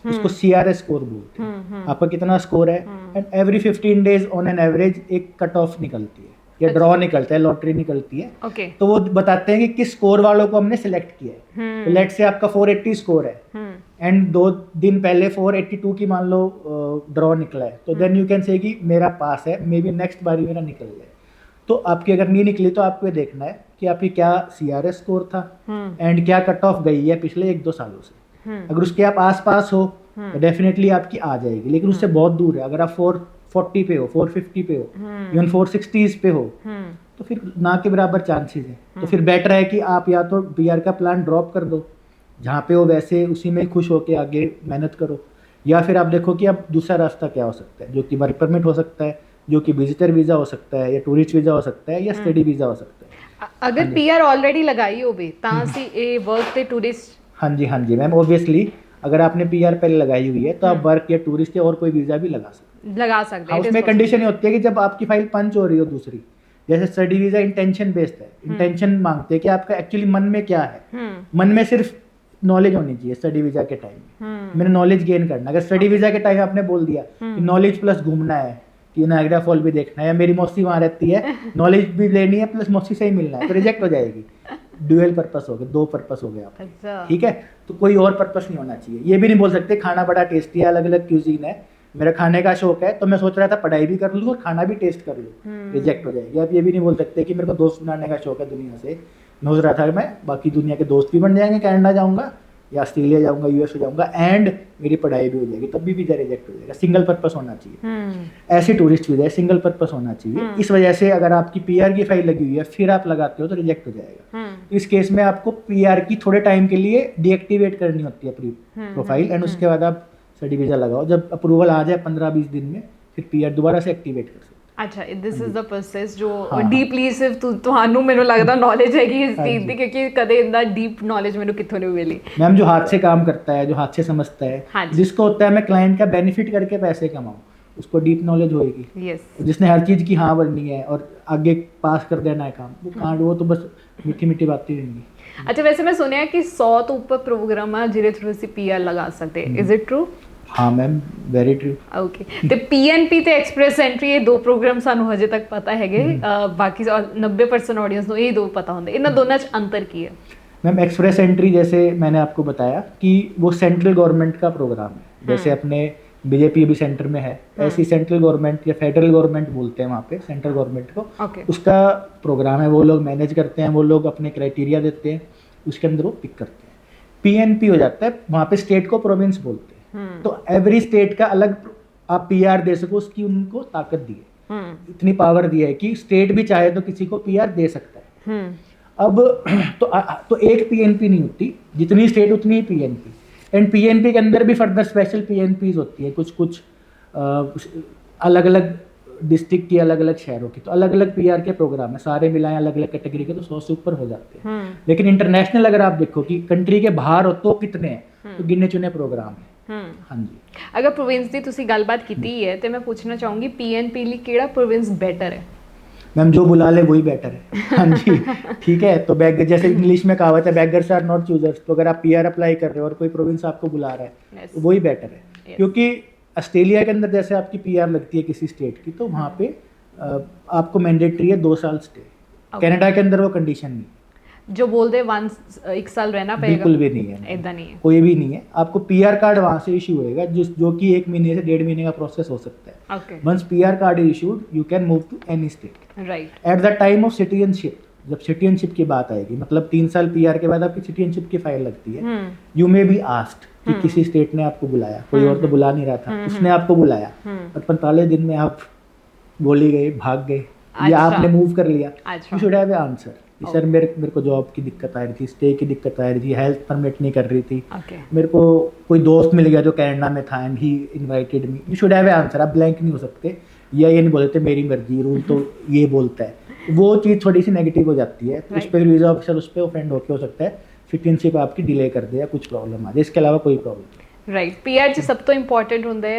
इसको CRS स्कोर बोलते हैं, आपका कितना स्कोर है, and every 15 days on an average एक कट ऑफ निकलती है या ड्रॉ निकलता है, लॉटरी निकलती है। ओके। तो वो बताते हैं कि किस स्कोर वालों को हमने सिलेक्ट किया है। तो लेट से आपका 480 स्कोर है एंड 2 दिन पहले 482 की मान लो ड्रॉ निकला है, तो देन यू कैन से कि मेरा पास है, मे बी नेक्स्ट बारी मेरा निकल जाए। तो आपकी अगर नहीं निकली तो आपको ये देखना है कि आपकी क्या CRS स्कोर था एंड क्या कट ऑफ गई है पिछले 1-2 सालों से। अगर उसके आप आस पास हो तो डेफिनेटली आपकी आ जाएगी, लेकिन उससे बहुत दूर है, अगर आप 440 पे हो, 450 पे हो, इवन 460s पे हो, तो फिर ना के बराबर चांसेस है। तो फिर बेटर है कि आप या तो पीआर का प्लान ड्रॉप कर दो, जहाँ पे हो वैसे उसी में खुश होके आगे मेहनत करो, या फिर आप देखो कि अब दूसरा रास्ता क्या हो सकता है, जो कि वर्क परमिट हो सकता है, जो कि विजिटर वीज़ा हो सकता है, या टूरिस्ट वीज़ा हो सकता है, या स्टडी वीज़ा हो सकता है। अगर पीआर ऑलरेडी लगाई होवे ਤਾਂ ਅਸੀਂ ਇਹ वर्क ਤੇ टूरिस्ट। हाँ जी मैम, ऑब्वियसली अगर आपने पीआर पहले लगाई हुई है तो आप वर्क या टूरिस्ट या और कोई वीज़ा भी लगा सकते हैं। उसमें कंडीशन ये होती है कि जब आपकी फाइल पंच हो रही हो दूसरी, जैसे स्टडी वीज़ा इंटेंशन बेस्ड है, इंटेंशन मांगते हैं कि आपका एक्चुअली मन में क्या है, मन में सिर्फ नॉलेज होनी चाहिए। स्टडी वीज़ा के टाइम मैंने नॉलेज गेन करना, अगर स्टडी वीज़ा के टाइम आपने बोल दिया कि नॉलेज प्लस घूमना है, कि नायग्रा फॉल भी देखना है, या मेरी मौसी वहाँ रहती है, नॉलेज भी लेनी है प्लस मौसी से ही मिलना है, तो रिजेक्ट हो जाएगी। ड्यूअल पर्पस हो गए, 2 पर्पस हो गए आप। अच्छा। ठीक है, तो कोई और पर्पस नहीं होना चाहिए। ये भी नहीं बोल सकते खाना बड़ा टेस्टी है, अलग अलग क्यूजीन है, मेरा खाने का शौक है तो मैं सोच रहा था पढ़ाई भी कर लूँ और खाना भी टेस्ट कर लूँ, रिजेक्ट हो जाएगी। आप ये भी नहीं बोल सकते कि मेरे को दोस्त बनाने का शौक है दुनिया से, मैं सोच रहा था मैं बाकी दुनिया के दोस्त भी बन जाएंगे, कनाडा जाऊँगा या ऑस्ट्रेलिया जाऊँगा, US जाऊँगा, एंड मेरी पढ़ाई भी हो जाएगी, तब भी वीज़ा रिजेक्ट हो जाएगा। सिंगल पर्पस होना चाहिए। ऐसे टूरिस्ट वीज़ा सिंगल पर्पस होना चाहिए। इस वजह से अगर आपकी पीआर की फाइल लगी हुई है फिर आप लगाते हो तो रिजेक्ट हो जाएगा। इस केस में आपको पीआर की थोड़े टाइम के लिए डीएक्टिवेट करनी होती है अपनी प्रोफाइल, एंड उसके बाद आप स्टडी वीज़ा लगाओ। जब अप्रूवल आ जाए 15-20 दिन में, फिर पीआर दोबारा से एक्टिवेट कर सकते ਅੱਛਾ, ਦਿਸ ਇਜ਼ ਦਾ ਪ੍ਰੋਸੈਸ ਜੋ ਹਾਂ। ਡੀਪਲੀ ਸਿਰਫ ਤੁਹਾਨੂੰ ਮੈਨੂੰ ਲੱਗਦਾ ਨੌਲੇਜ ਹੈਗੀ ਇਸ ਚੀਜ਼ ਦੀ, ਕਿਉਂਕਿ ਕਦੇ ਇੰਦਾ ਡੀਪ ਨੌਲੇਜ ਮੈਨੂੰ ਕਿੱਥੋਂ ਨਹੀਂ ਮਿਲੀ। मैम जो हाथ से काम करता है, जो हाथ से समझता हाँ है, जी। जिसको होता है मैं क्लाइंट का बेनिफिट करके पैसे कमाऊँ, उसको डीप नॉलेज होएगी। यस, जिसने हर चीज़ की हाँ भरनी है और आगे पास कर देना है काम, वो कांड, वो तो बस मीठी मीठी बातें होंगी। ਅੱਛਾ ਵੈਸੇ ਮੈਂ ਸੁਣਿਆ ਕਿ 100 ਤੋਂ ਉੱਪਰ ਪ੍ਰੋਗਰਾਮ ਆ ਜਿਹਦੇ ਥਰੂ ਅਸੀਂ ਪੀਆਰ ਲਗਾ ਸਕਦੇ, ਇਜ਼ ਇਟ ਟਰੂ? हाँ मैम, वेरी ट्रू। ਓਕੇ, ਤੇ ਪੀਐਨਪੀ ਤੇ ਐਕਸਪ੍ਰੈਸ ਐਂਟਰੀ ਇਹ ਦੋ ਪ੍ਰੋਗਰਾਮ ਸਾਨੂੰ ਹਜੇ ਤੱਕ ਪਤਾ ਹੈਗੇ, ਬਾਕੀ 90% ਆਡੀਅנס ਨੂੰ ਇਹ ਦੋ ਪਤਾ ਹੁੰਦੇ, ਇਹਨਾਂ ਦੋਨਾਂ 'ਚ ਅੰਤਰ ਕੀ ਹੈ? मैम एक्सप्रेस एंट्री जैसे मैंने आपको बताया कि वो सेंट्रल गवर्नमेंट का प्रोग्राम है, जैसे अपने बीजेपी भी सेंटर में है, ऐसी सेंट्रल गवर्नमेंट या फेडरल गवर्नमेंट बोलते हैं वहाँ पे सेंट्रल गवर्नमेंट को, ओके, उसका प्रोग्राम है, वो लोग मैनेज करते हैं, वो लोग अपने क्राइटेरिया देते हैं, उसके अंदर वो पिक करते हैं। पीएनपी हो जाता है, वहाँ पे स्टेट को प्रोविंस बोलते हैं, तो एवरी स्टेट का अलग आप पीआर दे सको, उसकी उनको ताकत दी है, इतनी पावर दी है कि स्टेट भी चाहे तो किसी को पीआर दे सकता है। अब तो एक पीएनपी नहीं होती, जितनी स्टेट उतनी ही पीएनपी, एंड पीएनपी के अंदर भी फर्दर स्पेशल पीएनपीज होती है, कुछ कुछ अलग अलग डिस्ट्रिक्ट की, अलग अलग शहरों की, तो अलग अलग पीआर के प्रोग्राम है, सारे मिलाएं अलग अलग कैटेगरी के तो 100 से ऊपर हो जाते हैं। लेकिन इंटरनेशनल अगर आप देखो कि कंट्री के बाहर हो तो कितने हैं, तो गिने चुने प्रोग्राम है। हाँ जी। अगर प्रोविंस की तुसी गलबात की है तो मैं पूछना चाहूँगी पीएनपी लिए केड़ा प्रोविंस बेटर है? मैम जो बुला ले वही बेटर है। हाँ जी, ठीक है। तो बैग जैसे इंग्लिश में कहावत है बेगर्स आर नॉट चूजर्स, तो अगर आप पीआर अप्लाई कर रहे हो और कोई प्रोविंस आपको बुला रहा है तो वही बेटर है। क्योंकि ऑस्ट्रेलिया के अंदर जैसे आपकी पीआर लगती है किसी स्टेट की, तो वहाँ पे आपको मैंडेटरी है 2 साल स्टे। कनाडा के अंदर वो कंडीशन नहीं, जो बोलते 1 साल रहना पड़ेगा, बिल्कुल भी नहीं है, ऐसा नहीं है, कोई भी नहीं है। आपको पीआर कार्ड वहाँ से इशू होएगा जो कि 1 महीने से 1.5 महीने का प्रोसेस हो सकता है। Okay, once PR card is issued you can move to any state right. At the time of citizenship. जब सिटीजनशिप की बात आएगी, मतलब 3 साल पीआर के बाद आपकी सिटीजनशिप की फाइल लगती है, यू मे बी आस्क्ड कि किसी स्टेट ने आपको बुलाया, कोई और तो बुला नहीं रहा था, उसने आपको बुलाया और 45 दिन में आप बोली गए, भाग गए, या आपने मूव कर लिया, you should have A answer. Sir मेरे को जॉब की दिक्कत आ रही थी, स्टे की दिक्कत आ रही थी, हेल्थ परमिट नहीं कर रही थी, मेरे को कोई दोस्त मिल गया जो कनाडा में था and he invited me, you should have A answer. आप ब्लैंक नहीं हो सकते, या ये नहीं बोलते मेरी मर्जी, रूल तो ये बोलता है। वो चीज़ थोड़ी सी नेगेटिव हो जाती है, उस पर वीज़ा ऑफिसर उस पर ऑफेंड होकर हो सकता है सिटीजनशिप आपकी डिले कर दे या कुछ प्रॉब्लम आ जाए, इसके अलावा कोई प्रॉब्लम। राइट, पीआर च सब तो इंपॉर्टेंट होंगे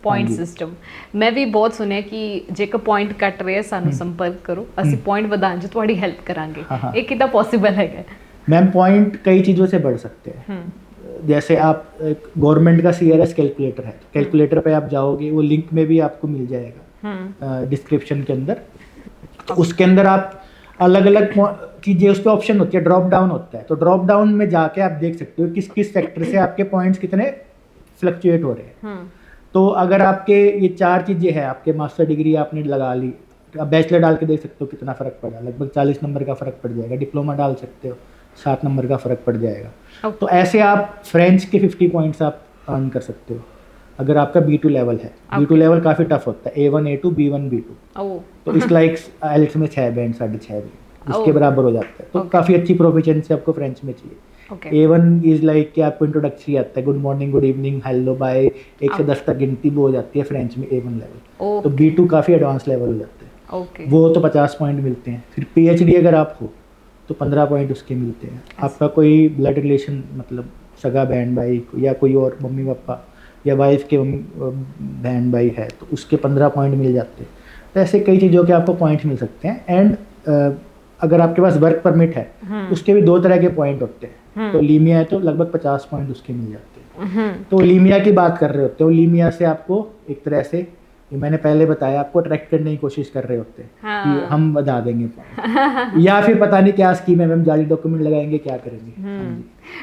पॉइंट सिस्टम। मैं भी बहुत सुनिया कि जेकर पॉइंट कट रहे सानू संपर्क करो, ਅਸੀਂ पॉइंट ਵਧਾਉਣ 'ਚ ਤੁਹਾਡੀ ਹੈਲਪ ਕਰਾਂਗੇ। ਇਹ ਕਿੱਦਾਂ ਪੋਸੀबल है? मैम पॉइंट कई चीज़ों से बढ़ सकते हैं। जैसे आप गवर्नमेंट का CRS कैलकुलेटर है, कैलकुलेटर पे आप जाओगे, वो लिंक में भी आपको मिल जाएगा डिस्क्रिप्शन के अंदर। तो उसके अंदर आप अलग अलग चीज़ें, उस पर ऑप्शन होती है, ड्रॉप डाउन होता है, तो ड्रॉप डाउन में जाके आप देख सकते हो किस किस सेक्टर से आपके पॉइंट्स कितने फ्लक्चुएट हो रहे हैं। तो अगर आपके ये 4 चीज़ें हैं, आपके मास्टर डिग्री आपने लगा ली, आप बैचलर डाल के देख सकते हो कितना फ़र्क पड़ा, लगभग 40 नंबर का फ़र्क पड़ जाएगा। डिप्लोमा डाल सकते हो, 7 नंबर का फ़र्क पड़ जाएगा। तो ऐसे आप फ्रेंच के 50 पॉइंट्स आप अर्न कर सकते हो अगर आपका B2 लेवल है। B2 लेवल काफ़ी टफ होता है, A1 A2 B1 B2, तो इस लाइक IELTS में 6 बैंड 6.5 बैंड इसके बराबर हो जाता है। तो काफ़ी अच्छी प्रोफिशिएंसी आपको फ्रेंच में चाहिए। A1 इज लाइक कि आपको इंट्रोडक्टरी आता है, good morning, good evening, hello, bye, 1 से 10 तक गिनती वो हो जाती है फ्रेंच में A1 लेवल। तो B2 काफ़ी एडवांस लेवल हो जाता है, वो तो 50 पॉइंट मिलते हैं। फिर PhD अगर आप हो तो 15 पॉइंट उसके मिलते हैं। आपका कोई ब्लड रिलेशन, मतलब सगा बहन भाई या कोई और मम्मी पापा या वाइफ के बहन भाई है, तो उसके 15 पॉइंट मिल जाते हैं। तो ऐसे कई चीज़ों के आपको पॉइंट मिल सकते हैं। एंड अगर आपके पास वर्क परमिट है, उसके भी 2 तरह के पॉइंट होते हैं। तो लीमिया है तो लगभग 50 पॉइंट उसके मिल जाते हैं। तो लीमिया की बात कर रहे होते हो, लीमिया से आपको एक तरह से, ये मैंने पहले बताया, आपको अट्रैक्ट करने की कोशिश कर रहे होते हैं कि हम बता देंगे पॉइंट, या फिर पता नहीं क्या स्कीम है मैम, जाली डॉक्यूमेंट लगाएंगे, क्या करेंगे।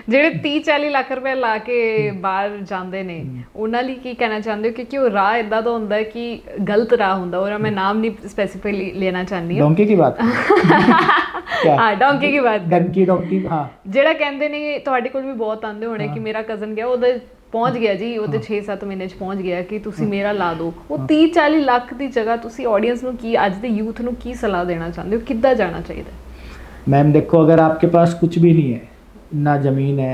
ਜਿਹੜੇ 30-40 ਲੱਖ ਰੁਪਏ ਲਾ ਕੇ ਬਾਹਰ ਜਾਂਦੇ ਨੇ ਉਹਨਾਂ ਲਈ ਕੀ ਕਹਿਣਾ ਚਾਹੁੰਦੇ ਹੋ? ਕਿਉਂਕਿ ਉਹ ਰਾਹ ਇਦਾਂ ਦਾ ਹੁੰਦਾ ਕਿ ਗਲਤ ਰਾਹ ਹੁੰਦਾ, और मैं नाम नहीं स्पेसिफिकली लेना चाहती हूँ। डोंकी की बात हाँ, डोंकी की बात, डोंकी। हाँ, ਜਿਹੜਾ ਕਹਿੰਦੇ ਨੇ ਤੁਹਾਡੇ ਕੋਲ ਵੀ ਬਹੁਤ ਆਉਂਦੇ ਹੋਣੇ ਕਿ ਮੇਰਾ ਕਜ਼ਨ ਗਿਆ, ਉਹਦੇ ਪਹੁੰਚ ਗਿਆ ਜੀ, ਉਹਦੇ 6-7 ਮਹੀਨੇ 'ਚ ਪਹੁੰਚ ਗਿਆ, ਕਿ ਤੁਸੀਂ ਮੇਰਾ ਲਾ ਦਿਓ। ਉਹ 30-40 ਲੱਖ ਦੀ ਜਗ੍ਹਾ ਤੁਸੀਂ ਆਡੀਅנס ਨੂੰ ਕੀ, ਅੱਜ ਦੇ ਯੂਥ ਨੂੰ ਕੀ ਸਲਾਹ ਦੇਣਾ ਚਾਹੁੰਦੇ ਹੋ, ਕਿੱਦਾਂ ਜਾਣਾ ਚਾਹੀਦਾ? मैम देखो, अगर आपके पास कुछ भी नहीं है, ना ज़मीन है,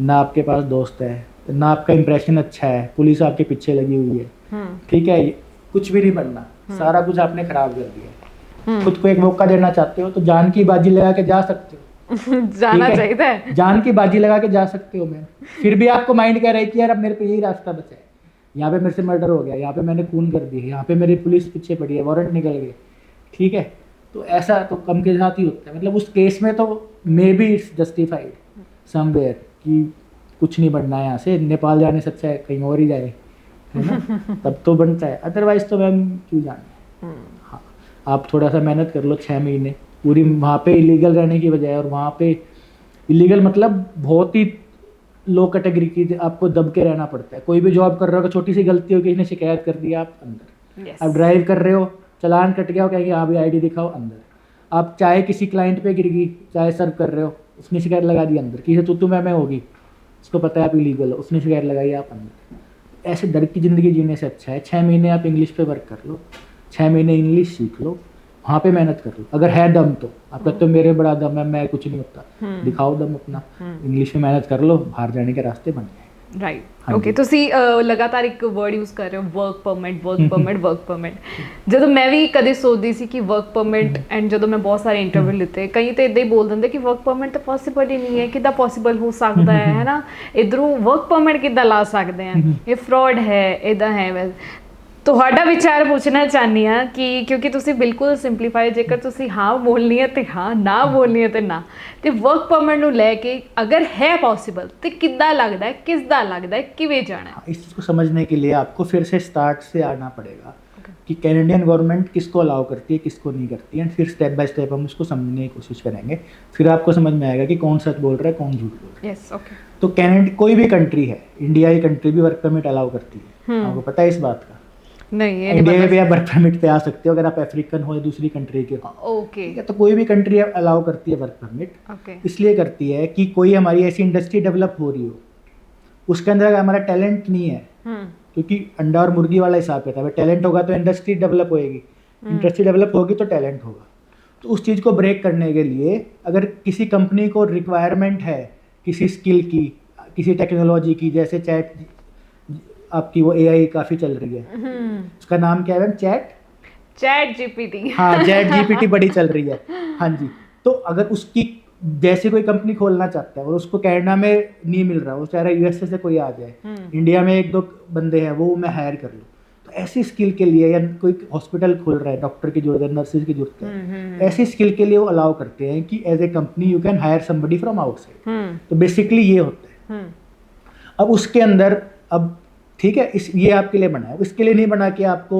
ना आपके पास दोस्त है, ना आपका इंप्रेशन अच्छा है, पुलिस आपके पीछे लगी हुई है, ठीक है, कुछ भी नहीं बनना, सारा कुछ आपने खराब कर दिया। खुद को एक मौका देना चाहते हो तो जान की बाजी लगा के जा सकते हो। जाना ठीक चाहिए है। जान की बाजी लगा के जा सकते हो मैम। फिर भी आपको माइंड कह रहा है कि यार अब मेरे पे यही रास्ता बचा है, यहाँ पे मेरे से मर्डर हो गया, यहाँ पे मैंने खून कर दिया, यहाँ पे मेरी पुलिस पीछे पड़ी है, वारंट निकल गए, ठीक है। तो ऐसा तो कम के साथ ही होता है, मतलब उस केस में तो may be it's justified somewhere कि कुछ नहीं बनना है यहाँ से, नेपाल जाने से अच्छा है कहीं और ही जाए, है ना। तब तो बनता है, अदरवाइज तो मैम क्यों जाना। हाँ, आप थोड़ा सा मेहनत कर लो 6 महीने पूरी वहाँ पे इलीगल रहने की बजाय, और वहाँ पे इलीगल मतलब बहुत ही लो कैटेगरी की, आपको दब के रहना पड़ता है। कोई भी जॉब कर रहे हो, छोटी सी गलती हो, किसी ने शिकायत कर दिया, आप अंदर। Yes. आप ड्राइव कर रहे हो, चलान कट गया हो, कहेंगे हाँ भी आईडी दिखाओ, अंदर। आप चाय किसी क्लाइंट पे गिर गई, चाय सर्व कर रहे हो, उसने शिकायत लगा दी, अंदर। किसी तू मैं होगी, उसको पता है आप इलीगल हो, उसने शिकायत लगाई, आप अंदर। ऐसे डर की ज़िंदगी जीने से अच्छा है 6 महीने आप इंग्लिश पे वर्क कर लो, 6 महीने इंग्लिश सीख लो, वहाँ पे मेहनत कर लो। अगर है दम तो आप कहते हो मेरे बड़ा दम है, मैं कुछ नहीं होता, दिखाओ दम अपना, इंग्लिश में मेहनत कर लो, बाहर जाने के रास्ते बन जाए। Right okay. ਤੁਸੀਂ ਲਗਾਤਾਰ ਇੱਕ ਵਰਡ ਯੂਜ਼ ਕਰ ਰਹੇ ਹੋ, work permit, work permit, work permit. ਜਦੋਂ ਮੈਂ ਵੀ ਕਦੇ ਸੋਚਦੀ ਸੀ ਕਿ ਵਰਕ ਪਰਮਿਟ, ਐਂਡ ਜਦੋਂ ਮੈਂ ਬਹੁਤ ਸਾਰੇ ਇੰਟਰਵਿਊ ਲਿੱਤੇ, ਕਈ ਤਾਂ ਇੱਦਾਂ ਹੀ ਬੋਲ ਦਿੰਦੇ ਕਿ ਵਰਕ ਪਰਮਿਟ ਤਾਂ ਪੋਸੀਬਲ ਹੀ ਨਹੀਂ ਹੈ, ਕਿੱਦਾਂ ਪੋਸੀਬਲ ਹੋ ਸਕਦਾ ਹੈ ਨਾ, ਇੱਧਰੋਂ ਵਰਕ ਪਰਮਿਟ ਕਿੱਦਾਂ ਲਾ ਸਕਦੇ ਆ, ਇਹ ਫਰਾਡ ਹੈ, ਇੱਦਾਂ ਹੈ। ਵੈਸੇ ਤੁਹਾਡਾ ਵਿਚਾਰ ਪੁੱਛਣਾ ਚਾਹੁੰਦੀ ਹਾਂ ਕਿ ਕਿਉਂਕਿ ਤੁਸੀਂ ਬਿਲਕੁਲ ਸਿੰਪਲੀਫਾਈ, ਜੇਕਰ ਤੁਸੀਂ ਹਾਂ ਬੋਲਣੀ ਹੈ ਤੇ ਹਾਂ, ਨਾ ਬੋਲਣੀ ਹੈ ਤੇ ਨਾ, ਤੇ ਵਰਕ ਪਰਮਿਟ ਨੂੰ ਲੈ ਕੇ ਅਗਰ ਹੈ ਪॉसिबल ਤੇ ਕਿੱਦਾਂ ਲੱਗਦਾ ਹੈ, ਕਿਸ ਦਾ ਲੱਗਦਾ ਹੈ, ਕਿਵੇਂ ਜਾਣਾ है? इस चीज़ को समझने के लिए आपको फिर से स्टार्ट से आना पड़ेगा कि कैनेडियन गवर्नमेंट किसको अलाउ करती है, किसको नहीं करती है, फिर स्टेप बाय स्टेप हम उसको समझने की कोशिश करेंगे। फिर आपको समझ में आएगा कि कौन सच बोल रहा है, कौन झूठ बोल रहा है। Yes okay. तो कैनेडा कोई भी कंट्री है, इंडिया की कंट्री भी वर्क परमिट अलाउ करती है, आपको पता है इस बात का? नहीं, ये इंडिया में नहीं भी आप वर्क परमिट पे आ सकते हो अगर आप अफ्रीकन हो या दूसरी कंट्री के हो। पता। ओके ठीक है, तो कोई भी कंट्री अलाउ करती है वर्क परमिट। ओके। इसलिए करती है कि कोई हमारी ऐसी इंडस्ट्री डेवलप हो रही हो, उसके अंदर अगर हमारा टैलेंट नहीं है, क्योंकि अंडा और मुर्गी वाला हिसाब रहता है, टैलेंट होगा तो इंडस्ट्री डेवलप होएगी, इंडस्ट्री डेवलप होगी तो टैलेंट होगा। तो उस चीज़ को ब्रेक करने के लिए अगर किसी कंपनी को रिक्वायरमेंट है किसी स्किल की, किसी टेक्नोलॉजी की, जैसे चैट, आपकी वो एआई काफ़ी चल रही है, उसका नाम क्या है, चैट जीपीटी। हाँ, चैट जीपीटी बड़ी चल रही है। हाँ जी, तो अगर उसकी जैसे कोई कंपनी खोलना चाहता है और उसको कनाडा में नहीं मिल रहा, वो चाह रहा है यूएसए से कोई आ जाए, इंडिया में 1-2 बंदे हैं वो मैं हायर कर लूँ, तो ऐसी स्किल के लिए, या कोई हॉस्पिटल खोल रहा है, डॉक्टर की जरूरत है, नर्सेज की जरूरत है, ऐसी स्किल के लिए वो अलाउ करते हैं कि as a company you can hire somebody from outside. तो बेसिकली ये होता है। अब उसके अंदर, अब ठीक है, ये आपके लिए बना है, इसके लिए नहीं बना कि आपको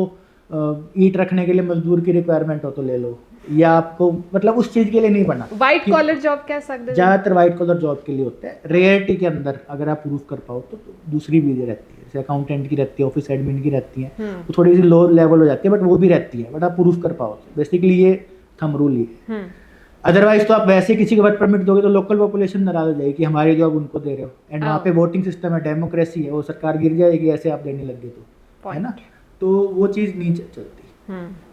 ईट रखने के लिए मजदूर की रिक्वायरमेंट हो तो ले लो, या आपको मतलब उस चीज़ के लिए नहीं बना। वाइट कॉलर जॉब कह सकते हैं, ज़्यादातर वाइट कॉलर जॉब के लिए होता है। रेयरिटी के अंदर अगर आप प्रूफ कर पाओ तो दूसरी भी रहती है, जैसे अकाउंटेंट की रहती है, ऑफिस एडमिन की रहती है, तो थोड़ी सी लो लेवल हो जाती है, बट वो भी रहती है, बट आप प्रूफ कर पाओ तो बेसिकली ये थंब रूल ही है। अदरवाइज तो आप वैसे किसी को वर्क परमिट दोगे तो लोकल पॉपुलेशन नाराज हो जाएगी कि हमारी जॉब उनको दे रहे हो, एंड वहाँ पे वोटिंग सिस्टम है, डेमोक्रेसी है, वो सरकार गिर जाएगी ऐसे आप देने लग गए तो, है ना। तो वो चीज़ नहीं चलती।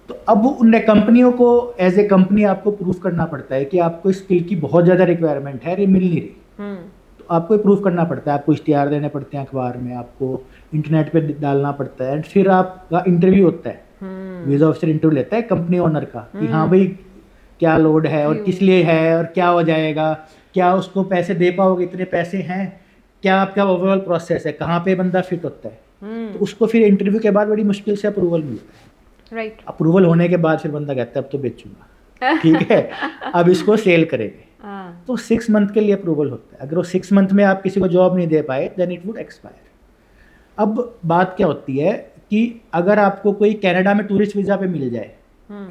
तो अब उन कंपनियों को एज ए कंपनी आपको प्रूफ करना पड़ता है कि आपको इस स्किल की बहुत ज़्यादा रिक्वायरमेंट है, ये मिल नहीं रही, तो आपको प्रूफ करना पड़ता है, आपको इश्तिहार देने पड़ते हैं अखबार में, आपको इंटरनेट पे डालना पड़ता है, एंड फिर आपका इंटरव्यू होता है, वीज़ा ऑफिसर इंटरव्यू लेता है कंपनी ओनर का कि हाँ भाई क्या लोड है और किस लिए है और क्या हो जाएगा, क्या उसको पैसे दे पाओगे, इतने पैसे हैं, क्या आपका ओवरऑल प्रोसेस है, कहाँ पे बंदा फिट होता है। तो उसको फिर इंटरव्यू के बाद बड़ी मुश्किल से अप्रूवल मिलता है। राइट। अप्रूवल होने के बाद फिर बंदा कहता है अब तो बेचूंगा, ठीक है, अब इसको सेल करेंगे। तो 6 मंथ के लिए अप्रूवल होता है। अगर वो 6 मंथ में आप किसी को जॉब नहीं दे पाए देन इट वुड एक्सपायर। अब बात क्या होती है कि अगर आपको कोई कनाडा में टूरिस्ट वीज़ा पे मिल जाए,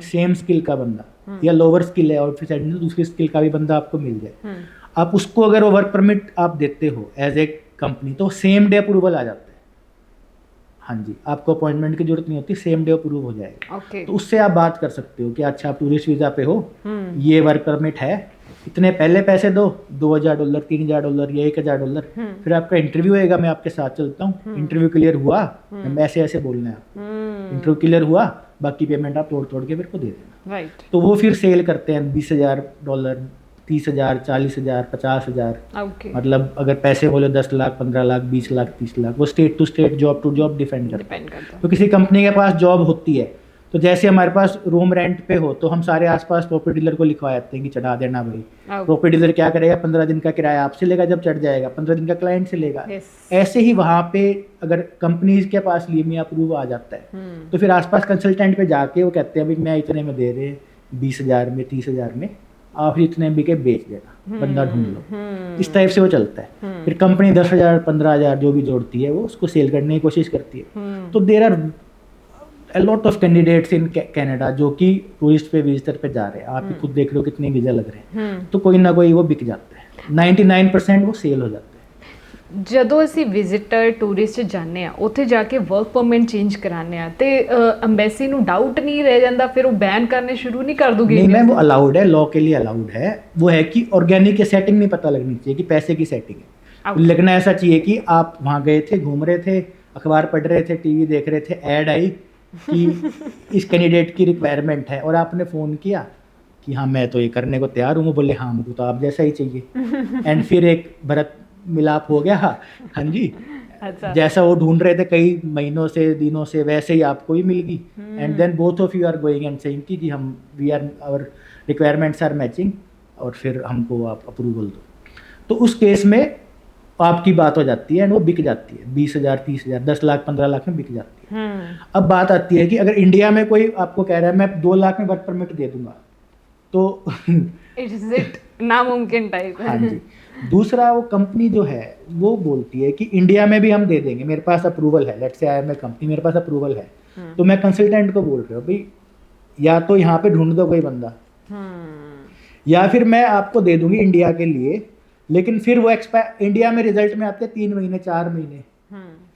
सेम स्किल का बंदा, या लोअर स्किल है और फिर साइड में दूसरी स्किल का भी बंदा आपको मिल जाए, आप उसको अगर वो वर्क परमिट आप देते हो एज ए कंपनी, तो सेम डे अप्रूवल आ जाता है। हाँ जी, आपको अपॉइंटमेंट की जरूरत नहीं होती, सेम डे अप्रूव हो जाएगा। okay. तो उससे आप बात कर सकते हो कि अच्छा आप टूरिस्ट वीज़ा पे हो, ये वर्क परमिट है, इतने पहले पैसे दो, $2,000, $3,000 या $1,000, फिर आपका इंटरव्यू होएगा, मैं आपके साथ चलता हूँ, इंटरव्यू क्लियर हुआ, ऐसे ऐसे बोलना है आपको, इंटरव्यू क्लियर हुआ, बाकी पेमेंट आप तोड़ तोड़ के मेरे को दे देना। राइट। तो वो फिर सेल करते हैं $20,000, 30,000, 40,000, 50,000, ओके, मतलब अगर पैसे बोले 10 लाख, 15 लाख, 20 लाख, 30 लाख, वो state to state, job to job depend करता है। डिपेंड करता है। तो किसी कंपनी के पास जॉब होती है तो जैसे हमारे पास रूम रेंट पे हो तो हम सारे आसपास प्रॉपर्टी डीलर को लिखवा देते हैं कि चढ़ा देना भाई। ओके, प्रॉपर्टी डीलर क्या करेगा, 15 दिन का किराया आपसे लेगा, जब चढ़ जाएगा 15 दिन का क्लाइंट से लेगा। यस, ऐसे ही वहाँ पे अगर कंपनीज के पास लीमी अप्रूव आ जाता है तो फिर आसपास कंसल्टेंट पे जाके वो कहते हैं भाई मैं इतने में दे रहे, 20,000 में, 30,000 में, आप इतने भी के बेच देना, बंदा ढूंढ लो। इस टाइप से वो चलता है। फिर कंपनी 10,000, 15,000 जो भी जोड़ती है वो उसको सेल करने की कोशिश करती है। तो there are a lot of candidates in Canada जो कि टूरिस्ट पे विजिटर पे जा रहे हैं। आप ही खुद देख लो कितने वीज़ा लग रहे हैं। तो कोई ना कोई वो बिक जाता है, 99% वो सेल हो जाता है। ਜਦੋਂ ਅਸੀਂ ਵਿਜ਼ਿਟਰ ਟੂਰਿਸਟ ਜਾਂਦੇ ਆ ਉੱਥੇ ਜਾ ਕੇ ਵਰਕ ਪਰਮਿਟ ਚੇਂਜ ਕਰਾਉਂਦੇ ਆ ਤੇ ਐਮਬੈਸੀ ਨੂੰ ਡਾਊਟ ਨਹੀਂ ਰਹਿ ਜਾਂਦਾ, ਫਿਰ ਉਹ ਬੈਨ ਕਰਨੇ शुरू नहीं कर दूंगी? नहीं मैम, वो अलाउड है, लॉ के लिए अलाउड है। वो है कि ऑर्गेनिक की सेटिंग नहीं पता लगनी चाहिए कि पैसे की सेटिंग है। लगना ऐसा चाहिए कि आप वहाँ गए थे, घूम रहे थे, अखबार पढ़ रहे थे, टीवी देख रहे थे, ऐड आई कि इस कैंडिडेट की रिक्वायरमेंट है और आपने फ़ोन किया कि हाँ मैं तो ये करने को तैयार हूँ। वो बोले हाँ मुझे तो आप जैसा ही चाहिए। एंड फिर एक भरत मिलाप हो गया। हाँ जी, अच्छा, जैसा वो ढूंढ रहे थे कई महीनों से, दिनों से, वैसे ही आपको ही मिल गई। And then both of you are going and saying कि जी हम we are our requirements are matching और फिर हमको आप अप्रूवल दो। तो उस केस में आपकी बात हो जाती है एंड वो बिक जाती है 20,000, 30,000, 10 लाख, 15 लाख में बिक जाती है। अब बात आती है कि अगर इंडिया में कोई आपको कह रहा है मैं 2 लाख में वर्क परमिट दे दूंगा तो इज इट नामुमकिन टाइप है। हाँ जी। दूसरा वो कंपनी जो है वो बोलती है कि इंडिया में भी हम दे देंगे, मेरे पास अप्रूवल है, let's say I M A company, मेरे पास अप्रूवल है। तो मैं कंसल्टेंट को बोल रही हूँ भाई या तो यहाँ पे ढूंढ दो कोई बंदा, या फिर मैं आपको दे दूंगी इंडिया के लिए, लेकिन फिर वो इंडिया में रिजल्ट में आते हैं 3 महीने, 4 महीने,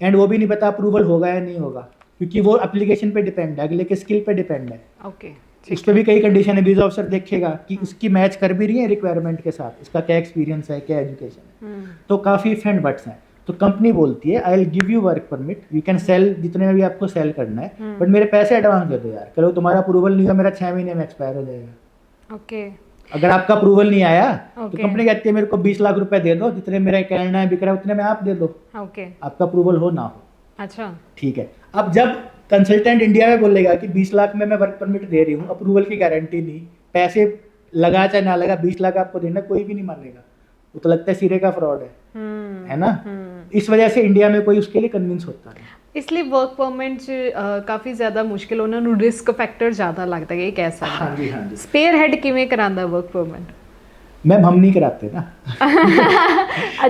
एंड वो भी नहीं पता अप्रूवल होगा या नहीं होगा, क्योंकि वो एप्लीकेशन पे डिपेंड है, अगले के स्किल पे डिपेंड है। ओके, उस पर भी कई कंडीशन है। वीजा ऑफिसर देखेगा कि इसकी मैच कर भी रही है रिक्वायरमेंट के साथ, इसका क्या एक्सपीरियंस है, क्या एजुकेशन है। तो काफ़ी इफ एंड बट्स हैं। तो कंपनी बोलती है I will give you work permit, you can sell जितने में भी आपको सेल करना है, बट मेरे पैसे एडवांस दे दो यार। चलो तुम्हारा अप्रूवल नहीं हुआ, मेरा 6 महीने में एक्सपायर हो जाएगा। ओके, अगर आपका अप्रूवल नहीं आया तो Okay. कंपनी कहती है मेरे को 20 लाख रुपए दे दो, जितने मेरा कहना है बिक रहा है उतने में आप दे दो, ओके, आपका अप्रूवल हो ना हो। अच्छा, ठीक है। अब जब कंसल्टेंट इंडिया में बोलेगा कि 20 लाख में मैं वर्क परमिट दे रही हूँ, अप्रूवल की गारंटी नहीं, पैसे लगा चाहे ना लगा 20 लाख आपको देना, कोई भी नहीं मानेगा। वो तो लगता है सिरे का फ्रॉड है ना। इस वजह से इंडिया में कोई उसके लिए कन्विंस होता नहीं। इसलिए वर्क परमिट ਕਾਫੀ ਜ਼ਿਆਦਾ ਮੁਸ਼ਕਿਲ, ਉਹਨਾਂ ਨੂੰ ਰਿਸਕ ਫੈਕਟਰ ਜ਼ਿਆਦਾ ਲੱਗਦਾ ਹੈ, ਇਹ ਕਹਿ ਸਕਦੇ हाँ जी, हाँ जी। स्पेयर हेड किਵੇਂ करांदा वर्क परमिट? मैम हम नहीं कराते ना।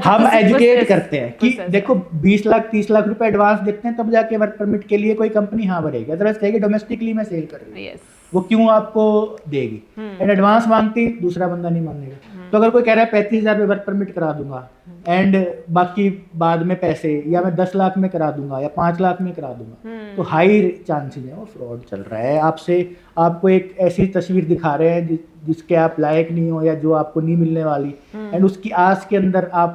हम एजुकेट करते हैं कि देखो 20 लाख 30 लाख रुपए एडवांस देते हैं तब जाके वर्क परमिट के लिए कोई कंपनी हाँ भरेगी, अदरवाइज कहेगी डोमेस्टिकली मैं सेल कर रही हूँ, यस, वो क्यों आपको देगी। एंड एडवांस मांगती दूसरा बंदा नहीं मानेगा। तो अगर कोई कह रहा है 35,000 में वर्क परमिट करा दूंगा एंड बाकी बाद में पैसे, या मैं 10 लाख में करा दूंगा या 5 लाख में करा दूंगा, तो हाई चांसेस है वो फ्रॉड चल रहा है। आपसे आपको एक ऐसी तस्वीर दिखा रहे हैं जिसके आप लायक नहीं हो या जो आपको नहीं मिलने वाली, एंड उसकी आस के अंदर आप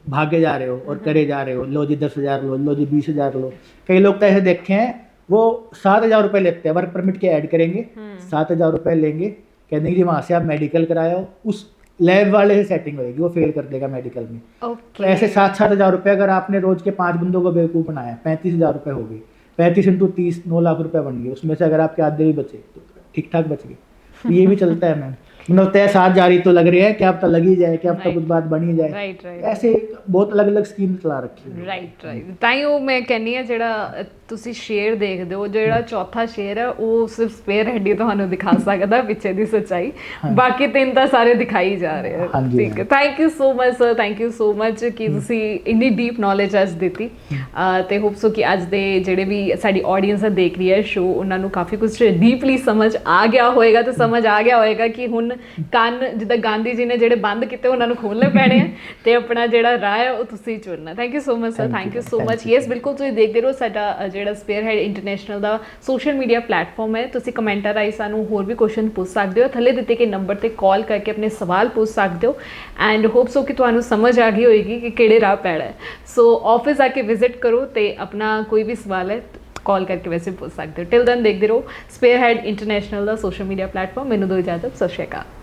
भागे जा रहे हो और करे जा रहे हो, लो जी 10,000 लो जी 20,000 लो। कई लोग तो ऐसे देखे हैं वो 7,000 रुपये लेते हैं, वर्क परमिट के ऐड करेंगे, 7,000 रुपये लेंगे, कह देंगे जी वहाँ से आप मेडिकल कराओ, उस लैब वाले से सेटिंग होगी, वो फेल कर देगा मेडिकल में। तो ऐसे 7,000 रुपये अगर आपने रोज के 5 बंदों को बेवकूफ़ बनाया, 35,000 रुपये हो गई, 35 इंटू 30 9 लाख रुपये बन गए। उसमें से अगर आपके आधे भी बचे तो ठीक ठाक बच गए। तो ये भी चलता है मैम, मतलब तय साथ जारी तो लग रही है कि अब तो लग ही जाए, कि अब तो कुछ बात बन ही जाए। राइट, ऐसे बहुत अलग अलग ਸਕੀਮ ਚਲਾ ਰੱਖੀ ਹੈ। ਰਾਈਟ ਤਾਂ ਹੀ ਉਹ ਮੈਂ ਕਹਿੰਨੀ ਆ ਜਿਹੜਾ ਤੁਸੀਂ ਸ਼ੇਅਰ ਦੇਖਦੇ ਹੋ, ਜਿਹੜਾ ਚੌਥਾ ਸ਼ੇਅਰ ਹੈ ਉਹ ਸਿਰਫ ਸਪੇਅਰ ਹੈਡ ਹੀ ਤੁਹਾਨੂੰ ਦਿਖਾ ਸਕਦਾ ਪਿੱਛੇ ਦੀ ਸੱਚਾਈ, ਬਾਕੀ 3 ਤਾਂ ਸਾਰੇ ਦਿਖਾਈ ਜਾ ਰਹੇ ਆ। ਠੀਕ ਹੈ, thank you so much sir, thank you so much ਕਿ ਤੁਸੀਂ ਇੰਨੀ ਡੀਪ ਨੌਲੇਜ ਅੱਜ ਦਿੱਤੀ, ਤੇ ਹੋਪ ਸੋ ਕਿ ਅੱਜ ਦੇ ਜਿਹੜੇ ਵੀ ਸਾਡੀ ਆਡੀਅנס ਦੇਖ ਰਹੀ ਹੈ ਸ਼ੋ, ਉਹਨਾਂ ਨੂੰ ਕਾਫੀ ਕੁਝ ਡੀਪਲੀ ਸਮਝ ਆ ਗਿਆ ਹੋਏਗਾ, ਤੇ ਸਮਝ ਆ ਗਿਆ ਹੋਏਗਾ ਕਿ ਹੁਣ ਕੰਨ ਜਿੱਦਾਂ ਗਾਂਧੀ ਜੀ ਨੇ ਜਿਹੜੇ ਬੰਦ ਕੀਤੇ ਉਹਨਾਂ ਨੂੰ ਖੋਲ੍ਹਣੇ ਪੈਣੇ ਆ, ਤੇ ਆਪਣਾ ਜਿਹੜਾ ਰਾਹ ਹੈ ਉਹ ਤੁਸੀਂ ਚੁਣਨਾ। Thank you so much sir, thank you so much. Yes ਬਿਲਕੁਲ, ਤੁਸੀਂ ਦੇਖਦੇ ਰਹੋ ਸਾਡਾ ਜਿਹੜਾ ਸਪੇਅਰ ਹੈਡ ਇੰਟਰਨੈਸ਼ਨਲ ਦਾ ਸੋਸ਼ਲ ਮੀਡੀਆ ਪਲੇਟਫਾਰਮ ਹੈ। ਤੁਸੀਂ ਕਮੈਂਟਾਂ ਰਾਹੀਂ ਸਾਨੂੰ ਹੋਰ ਵੀ ਕੁਐਸਚਨ ਪੁੱਛ ਸਕਦੇ ਹੋ, ਥੱਲੇ ਦਿੱਤੇ ਗਏ ਨੰਬਰ ਤੇ ਕਾਲ ਕਰਕੇ ਆਪਣੇ ਸਵਾਲ ਪੁੱਛ ਸਕਦੇ ਹੋ, ਐਂਡ ਹੋਪ ਸੋ ਕਿ ਤੁਹਾਨੂੰ ਸਮਝ ਆ ਗਈ ਹੋਏਗੀ ਕਿ ਕਿਹੜੇ ਰਾਹ ਪੈਣਾ ਹੈ। ਸੋ ਆਫਿਸ ਆ ਕੇ ਵਿਜ਼ਿਟ ਕਰੋ ਤੇ ਆਪਣਾ ਕੋਈ ਵੀ ਸਵਾਲ ਹੈ ਕਾਲ ਕਰਕੇ ਵੈਸੇ ਪੁੱਛ ਸਕਦੇ ਹੋ। ਟਿਲ ਦੈਨ ਦੇਖਦੇ ਰਹੋ ਸਪੇਅਰ ਹੈਡ ਇੰਟਰਨੈਸ਼ਨਲ ਦਾ ਸੋਸ਼ਲ ਮੀਡੀਆ ਪਲੇਟਫਾਰਮ। ਮੈਨੂੰ ਦਿਓ ਇਜਾਜ਼ਤ, ਸਤਿ ਸ਼੍ਰੀ ਅਕਾਲ।